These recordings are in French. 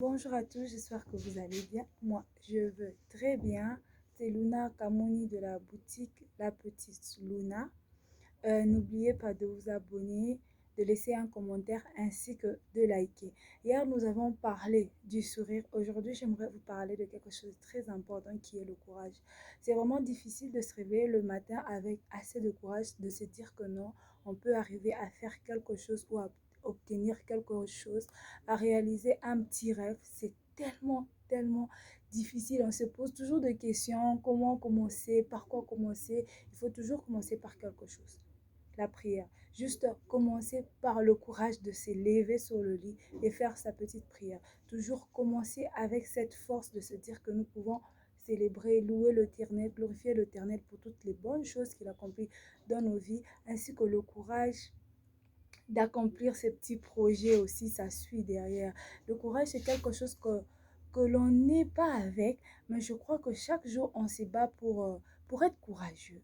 Bonjour à tous, j'espère que vous allez bien. Moi, je veux très bien. C'est Luna Kamoni de la boutique La Petite Luna. N'oubliez pas de vous abonner, de laisser un commentaire ainsi que de liker. Hier, nous avons parlé du sourire. Aujourd'hui, j'aimerais vous parler de quelque chose de très important qui est le courage. C'est vraiment difficile de se réveiller le matin avec assez de courage, de se dire que non, on peut arriver à faire quelque chose ou à obtenir quelque chose, à réaliser un petit rêve. C'est tellement difficile. On se pose toujours des questions, comment commencer, par quoi commencer. Il faut toujours commencer par quelque chose. La prière. Juste commencer par le courage de se lever sur le lit et faire sa petite prière. Toujours commencer avec cette force de se dire que nous pouvons célébrer, louer l'Éternel, glorifier l'Éternel pour toutes les bonnes choses qu'il accomplit dans nos vies, ainsi que le courage d'accomplir ces petits projets aussi, ça suit derrière. Le courage, c'est quelque chose que l'on n'est pas avec, mais je crois que chaque jour, on se bat pour être courageux,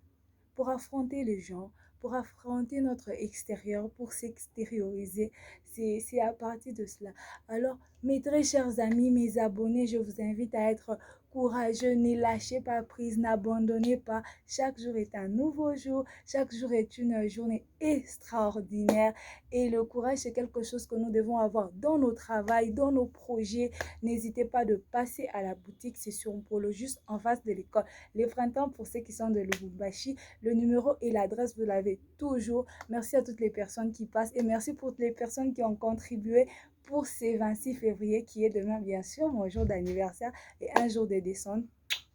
pour affronter les gens, pour affronter notre extérieur, pour s'extérioriser. C'est à partir de cela. Alors, mes très chers amis, mes abonnés, je vous invite à être courageux, ne lâchez pas prise, n'abandonnez pas. Chaque jour est un nouveau jour, chaque jour est une journée extraordinaire et le courage, c'est quelque chose que nous devons avoir dans nos travails, dans nos projets. N'hésitez pas de passer à la boutique, c'est sur Polo, juste en face de l'école. Les printemps, pour ceux qui sont de Lubumbashi, le numéro et l'adresse, vous l'avez toujours. Merci à toutes les personnes qui passent et merci pour toutes les personnes qui ont contribué pour ce 26 février qui est demain, bien sûr, mon jour d'anniversaire et un jour de décembre.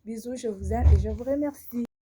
Bisous, je vous aime et je vous remercie.